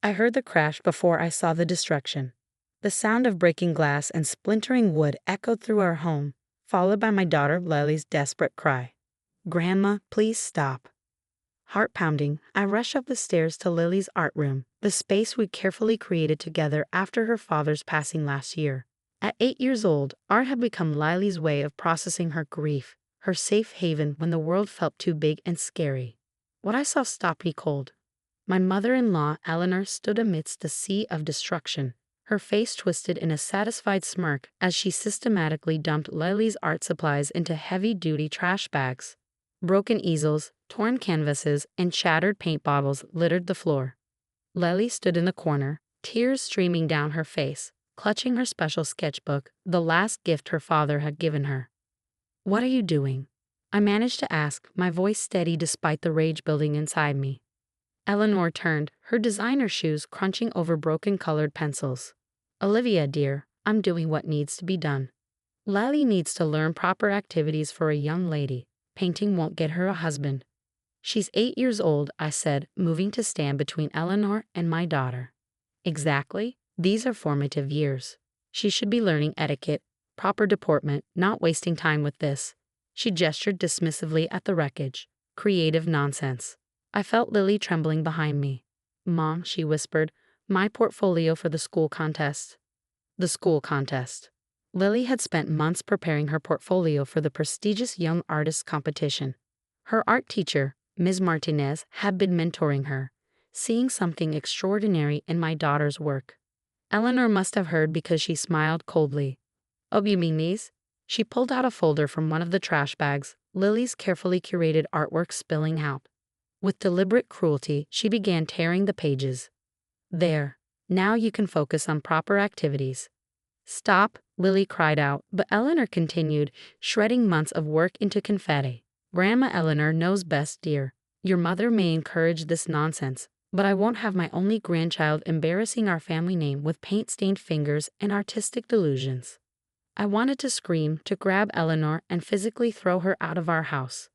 I heard the crash before I saw the destruction. The sound of breaking glass and splintering wood echoed through our home, followed by my daughter Lily's desperate cry. "Grandma, please stop." Heart pounding, I rush up the stairs to Lily's art room, the space we carefully created together after her father's passing last year. At 8 years old, art had become Lily's way of processing her grief, her safe haven when the world felt too big and scary. What I saw stopped me cold. My mother-in-law, Eleanor, stood amidst a sea of destruction, her face twisted in a satisfied smirk as she systematically dumped Lily's art supplies into heavy-duty trash bags. Broken easels, torn canvases, and shattered paint bottles littered the floor. Lily stood in the corner, tears streaming down her face, clutching her special sketchbook, the last gift her father had given her. "What are you doing?" I managed to ask, my voice steady despite the rage building inside me. Eleanor turned, her designer shoes crunching over broken colored pencils. "Olivia, dear, I'm doing what needs to be done. Lily needs to learn proper activities for a young lady. Painting won't get her a husband." "She's 8 years old," I said, moving to stand between Eleanor and my daughter. "Exactly. These are formative years. She should be learning etiquette, proper deportment, not wasting time with this." She gestured dismissively at the wreckage. "Creative nonsense." I felt Lily trembling behind me. "Mom," she whispered, "my portfolio for the school contest." The school contest. Lily had spent months preparing her portfolio for the prestigious Young Artists competition. Her art teacher, Ms. Martinez, had been mentoring her, seeing something extraordinary in my daughter's work. Eleanor must have heard because she smiled coldly. "Oh, you mean these?" She pulled out a folder from one of the trash bags, Lily's carefully curated artwork spilling out. With deliberate cruelty, she began tearing the pages. "There. Now you can focus on proper activities." "Stop," Lily cried out, but Eleanor continued, shredding months of work into confetti. "Grandma Eleanor knows best, dear. Your mother may encourage this nonsense, but I won't have my only grandchild embarrassing our family name with paint-stained fingers and artistic delusions." I wanted to scream, to grab Eleanor and physically throw her out of our house.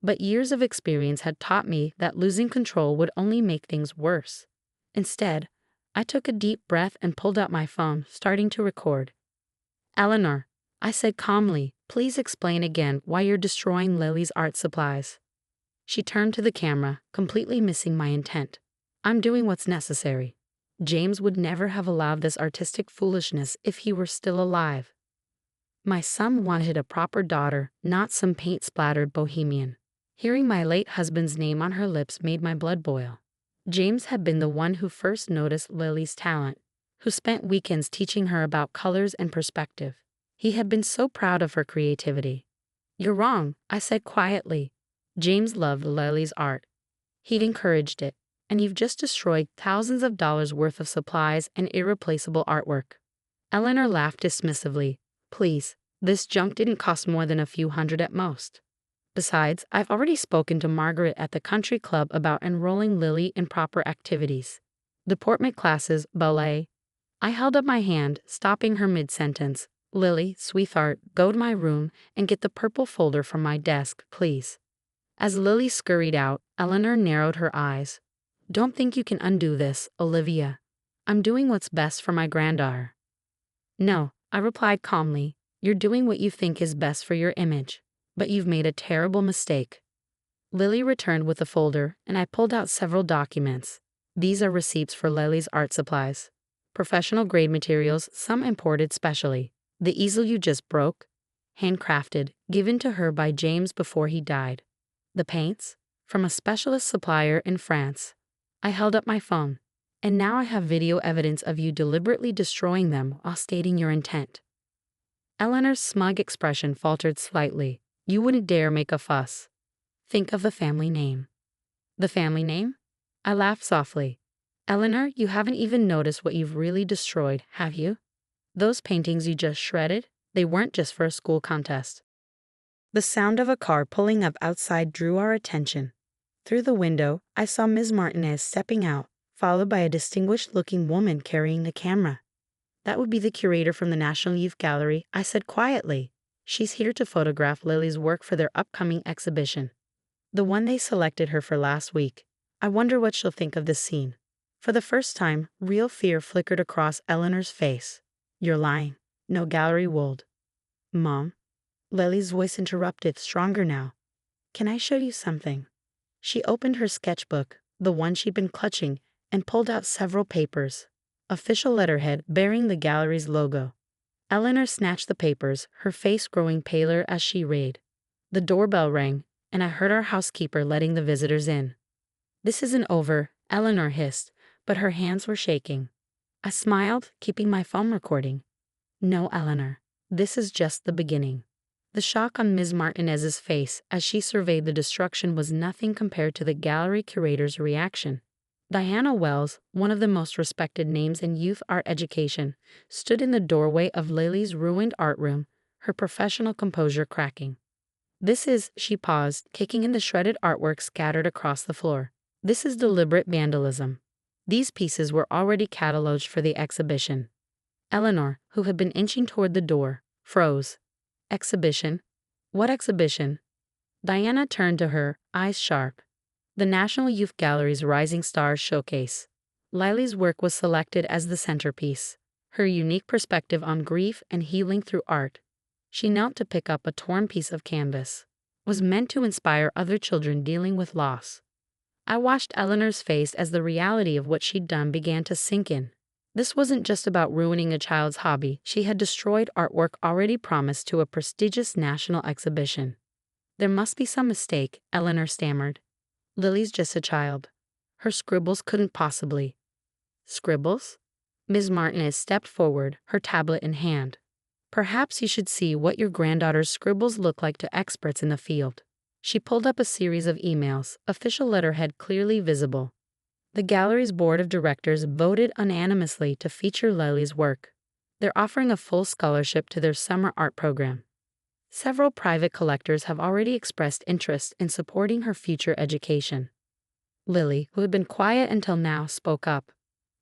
But years of experience had taught me that losing control would only make things worse. Instead, I took a deep breath and pulled out my phone, starting to record. "Eleanor," I said calmly, "please explain again why you're destroying Lily's art supplies." She turned to the camera, completely missing my intent. "I'm doing what's necessary. James would never have allowed this artistic foolishness if he were still alive. My son wanted a proper daughter, not some paint-splattered bohemian." Hearing my late husband's name on her lips made my blood boil. James had been the one who first noticed Lily's talent, who spent weekends teaching her about colors and perspective. He had been so proud of her creativity. "You're wrong," I said quietly. "James loved Lily's art. He'd encouraged it, and you've just destroyed thousands of dollars worth of supplies and irreplaceable artwork." Eleanor laughed dismissively. "Please, this junk didn't cost more than a few hundred at most. Besides, I've already spoken to Margaret at the country club about enrolling Lily in proper activities. Deportment classes, ballet." I held up my hand, stopping her mid-sentence. "Lily, sweetheart, go to my room and get the purple folder from my desk, please." As Lily scurried out, Eleanor narrowed her eyes. "Don't think you can undo this, Olivia. I'm doing what's best for my granddaughter." "No," I replied calmly. "You're doing what you think is best for your image. But you've made a terrible mistake." Lily returned with the folder, and I pulled out several documents. "These are receipts for Lily's art supplies. Professional grade materials, some imported specially. The easel you just broke, handcrafted, given to her by James before he died. The paints, from a specialist supplier in France." I held up my phone. "And now I have video evidence of you deliberately destroying them while stating your intent." Eleanor's smug expression faltered slightly. "You wouldn't dare make a fuss. Think of the family name." "The family name?" I laughed softly. "Eleanor, you haven't even noticed what you've really destroyed, have you? Those paintings you just shredded, they weren't just for a school contest." The sound of a car pulling up outside drew our attention. Through the window, I saw Ms. Martinez stepping out, followed by a distinguished-looking woman carrying the camera. "That would be the curator from the National Youth Gallery," I said quietly. "She's here to photograph Lily's work for their upcoming exhibition. The one they selected her for last week. I wonder what she'll think of this scene." For the first time, real fear flickered across Eleanor's face. You're lying. No gallery would. Mom? Lily's voice interrupted, stronger now. Can I show you something? She opened her sketchbook, the one she'd been clutching, and pulled out several papers. Official letterhead bearing the gallery's logo. Eleanor snatched the papers, her face growing paler as she read. The doorbell rang, and I heard our housekeeper letting the visitors in. This isn't over, Eleanor hissed, but her hands were shaking. I smiled, keeping my phone recording. No, Eleanor, this is just the beginning. The shock on Ms. Martinez's face as she surveyed the destruction was nothing compared to the gallery curator's reaction. Diana Wells, one of the most respected names in youth art education, stood in the doorway of Lily's ruined art room, her professional composure cracking. This is, she paused, kicking in the shredded artwork scattered across the floor. This is deliberate vandalism. These pieces were already cataloged for the exhibition. Eleanor, who had been inching toward the door, froze. Exhibition? What exhibition? Diana turned to her, eyes sharp. The National Youth Gallery's Rising Stars Showcase. Lily's work was selected as the centerpiece. Her unique perspective on grief and healing through art. She knelt to pick up a torn piece of canvas. Was meant to inspire other children dealing with loss. I watched Eleanor's face as the reality of what she'd done began to sink in. This wasn't just about ruining a child's hobby. She had destroyed artwork already promised to a prestigious national exhibition. There must be some mistake, Eleanor stammered. Lily's just a child. Her scribbles couldn't possibly. Scribbles? Ms. Martinez stepped forward, her tablet in hand. Perhaps you should see what your granddaughter's scribbles look like to experts in the field. She pulled up a series of emails, official letterhead clearly visible. The gallery's board of directors voted unanimously to feature Lily's work. They're offering a full scholarship to their summer art program. Several private collectors have already expressed interest in supporting her future education. Lily, who had been quiet until now, spoke up.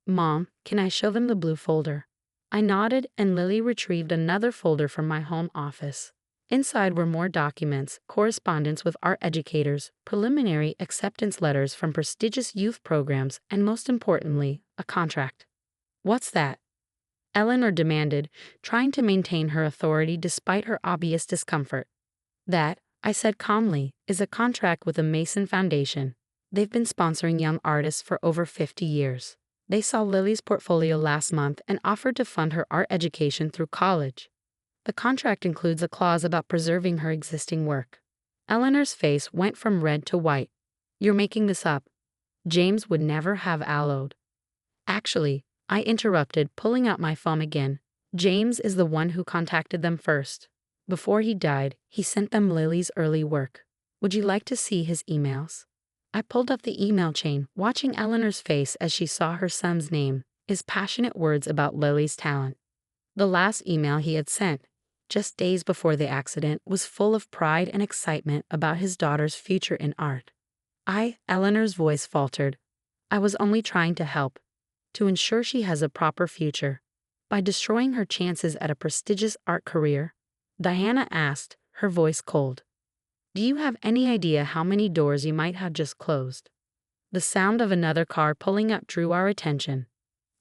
Mom, can I show them the blue folder? I nodded, and Lily retrieved another folder from my home office. Inside were more documents, correspondence with art educators, preliminary acceptance letters from prestigious youth programs, and most importantly, a contract. What's that? Eleanor demanded, trying to maintain her authority despite her obvious discomfort. That, I said calmly, is a contract with the Mason Foundation. They've been sponsoring young artists for over 50 years. They saw Lily's portfolio last month and offered to fund her art education through college. The contract includes a clause about preserving her existing work. Eleanor's face went from red to white. You're making this up. James would never have allowed. Actually, I interrupted, pulling out my phone again. James is the one who contacted them first. Before he died, he sent them Lily's early work. Would you like to see his emails? I pulled up the email chain, watching Eleanor's face as she saw her son's name, his passionate words about Lily's talent. The last email he had sent, just days before the accident, was full of pride and excitement about his daughter's future in art. Eleanor's voice faltered. I was only trying to help, to ensure she has a proper future. By destroying her chances at a prestigious art career, Diana asked, her voice cold. Do you have any idea how many doors you might have just closed? The sound of another car pulling up drew our attention.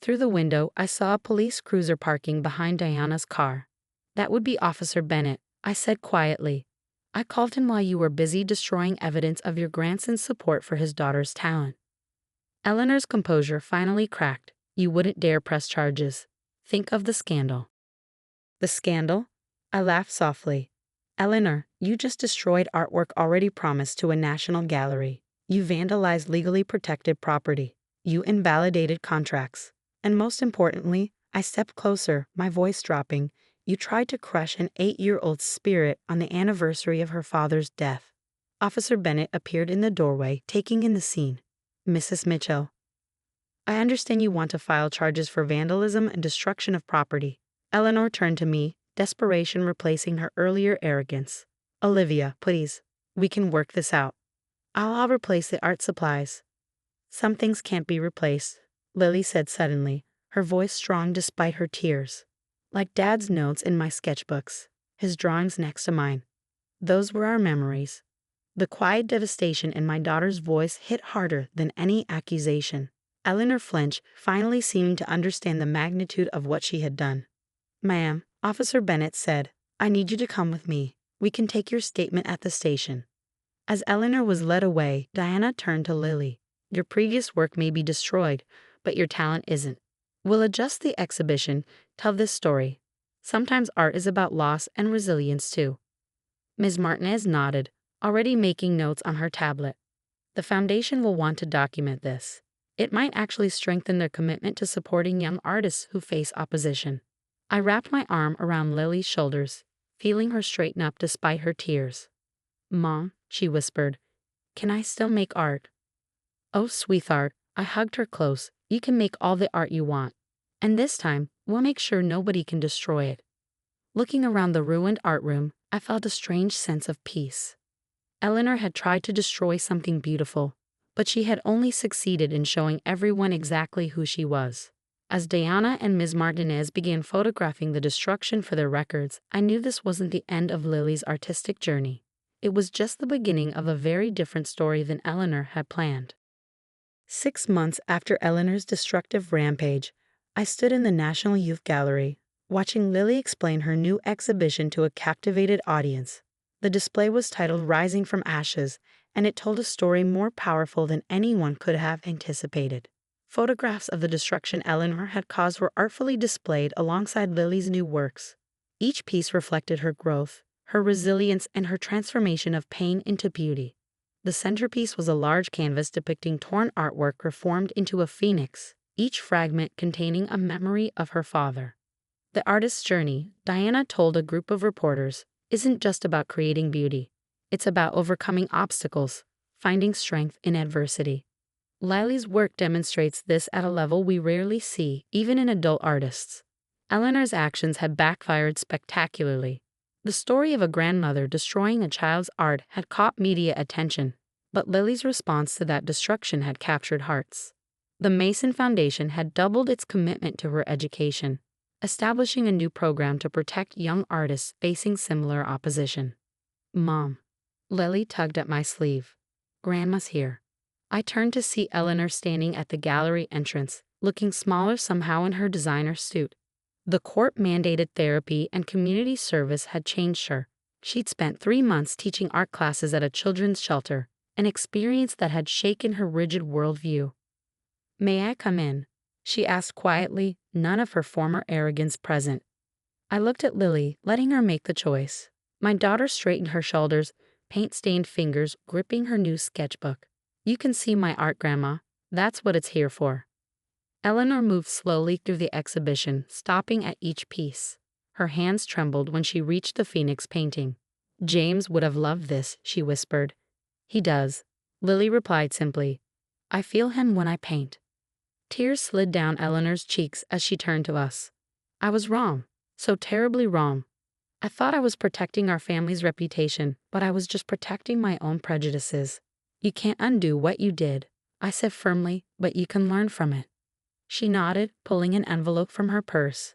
Through the window, I saw a police cruiser parking behind Diana's car. That would be Officer Bennett, I said quietly. I called him while you were busy destroying evidence of your grandson's support for his daughter's talent. Eleanor's composure finally cracked. You wouldn't dare press charges. Think of the scandal. The scandal? I laughed softly. Eleanor, you just destroyed artwork already promised to a national gallery. You vandalized legally protected property. You invalidated contracts. And most importantly, I stepped closer, my voice dropping. You tried to crush an 8-year-old's spirit on the anniversary of her father's death. Officer Bennett appeared in the doorway, taking in the scene. Mrs. Mitchell. I understand you want to file charges for vandalism and destruction of property. Eleanor turned to me, desperation replacing her earlier arrogance. Olivia, please. We can work this out. I'll replace the art supplies. Some things can't be replaced, Lily said suddenly, her voice strong despite her tears. Like Dad's notes in my sketchbooks, his drawings next to mine. Those were our memories. The quiet devastation in my daughter's voice hit harder than any accusation. Eleanor flinched, finally seeming to understand the magnitude of what she had done. "Ma'am," Officer Bennett said, "I need you to come with me. We can take your statement at the station." As Eleanor was led away, Diana turned to Lily. "Your previous work may be destroyed, but your talent isn't. We'll adjust the exhibition, tell this story. Sometimes art is about loss and resilience too." Ms. Martinez nodded, already making notes on her tablet. "The foundation will want to document this. It might actually strengthen their commitment to supporting young artists who face opposition." I wrapped my arm around Lily's shoulders, feeling her straighten up despite her tears. "Mom," she whispered, "can I still make art?" "Oh, sweetheart," I hugged her close, "you can make all the art you want. And this time, we'll make sure nobody can destroy it." Looking around the ruined art room, I felt a strange sense of peace. Eleanor had tried to destroy something beautiful, but she had only succeeded in showing everyone exactly who she was. As Diana and Ms. Martinez began photographing the destruction for their records, I knew this wasn't the end of Lily's artistic journey. It was just the beginning of a very different story than Eleanor had planned. 6 months after Eleanor's destructive rampage, I stood in the National Youth Gallery, watching Lily explain her new exhibition to a captivated audience. The display was titled "Rising from Ashes," and it told a story more powerful than anyone could have anticipated. Photographs of the destruction Eleanor had caused were artfully displayed alongside Lily's new works. Each piece reflected her growth, her resilience, and her transformation of pain into beauty. The centerpiece was a large canvas depicting torn artwork reformed into a phoenix, each fragment containing a memory of her father. The artist's journey, Diana told a group of reporters, isn't just about creating beauty. It's about overcoming obstacles, finding strength in adversity. Lily's work demonstrates this at a level we rarely see, even in adult artists. Eleanor's actions had backfired spectacularly. The story of a grandmother destroying a child's art had caught media attention, but Lily's response to that destruction had captured hearts. The Mason Foundation had doubled its commitment to her education, establishing a new program to protect young artists facing similar opposition. "Mom." Lily tugged at my sleeve. "Grandma's here." I turned to see Eleanor standing at the gallery entrance, looking smaller somehow in her designer suit. The court-mandated therapy and community service had changed her. She'd spent 3 months teaching art classes at a children's shelter, an experience that had shaken her rigid worldview. "May I come in?" she asked quietly, none of her former arrogance present. I looked at Lily, letting her make the choice. My daughter straightened her shoulders, paint-stained fingers gripping her new sketchbook. "You can see my art, Grandma. That's what it's here for." Eleanor moved slowly through the exhibition, stopping at each piece. Her hands trembled when she reached the Phoenix painting. "James would have loved this," she whispered. "He does," Lily replied simply. "I feel him when I paint." Tears slid down Eleanor's cheeks as she turned to us. I was wrong, so terribly wrong. I thought I was protecting our family's reputation, but I was just protecting my own prejudices. "You can't undo what you did," I said firmly, "but you can learn from it." She nodded, pulling an envelope from her purse.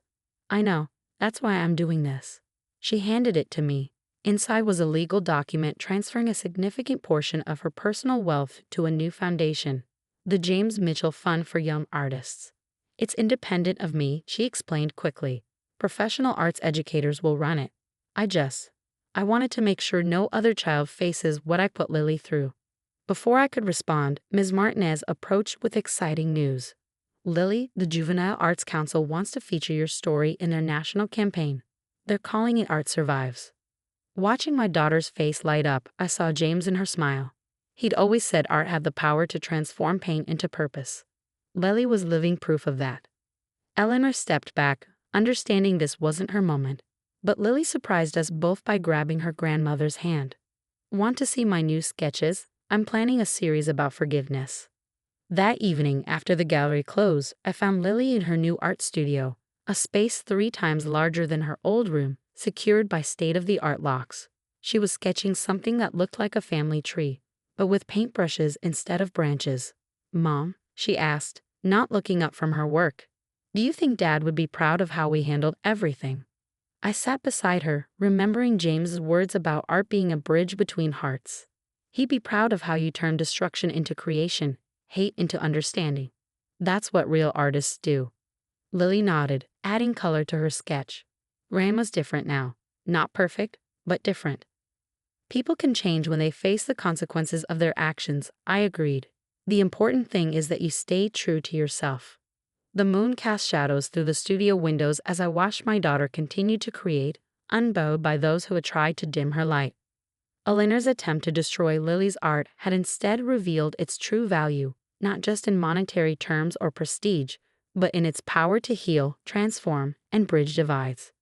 "I know, that's why I'm doing this." She handed it to me. Inside was a legal document transferring a significant portion of her personal wealth to a new foundation, the James Mitchell Fund for Young Artists. "It's independent of me," she explained quickly. "Professional arts educators will run it. I wanted to make sure no other child faces what I put Lily through." Before I could respond, Ms. Martinez approached with exciting news. "Lily, the Juvenile Arts Council wants to feature your story in their national campaign. They're calling it Art Survives." Watching my daughter's face light up, I saw James in her smile. He'd always said art had the power to transform pain into purpose. Lily was living proof of that. Eleanor stepped back, understanding this wasn't her moment, but Lily surprised us both by grabbing her grandmother's hand. "Want to see my new sketches? I'm planning a series about forgiveness." That evening, after the gallery closed, I found Lily in her new art studio, a space 3 times larger than her old room, secured by state-of-the-art locks. She was sketching something that looked like a family tree, but with paintbrushes instead of branches. "Mom," she asked, not looking up from her work, "do you think Dad would be proud of how we handled everything?" I sat beside her, remembering James's words about art being a bridge between hearts. "He'd be proud of how you turned destruction into creation, hate into understanding." That's what real artists do. Lily nodded, adding color to her sketch. Grandma's different now. Not perfect, but different. People can change when they face the consequences of their actions, I agreed. The important thing is that you stay true to yourself. The moon cast shadows through the studio windows as I watched my daughter continue to create, unbowed by those who had tried to dim her light. Eleanor's attempt to destroy Lily's art had instead revealed its true value, not just in monetary terms or prestige, but in its power to heal, transform, and bridge divides.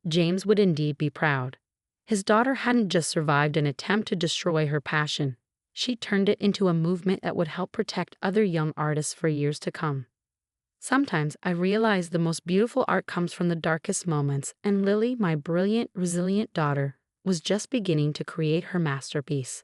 James would indeed be proud. His daughter hadn't just survived an attempt to destroy her passion. She turned it into a movement that would help protect other young artists for years to come. Sometimes I realize the most beautiful art comes from the darkest moments, and Lily, my brilliant, resilient daughter, was just beginning to create her masterpiece.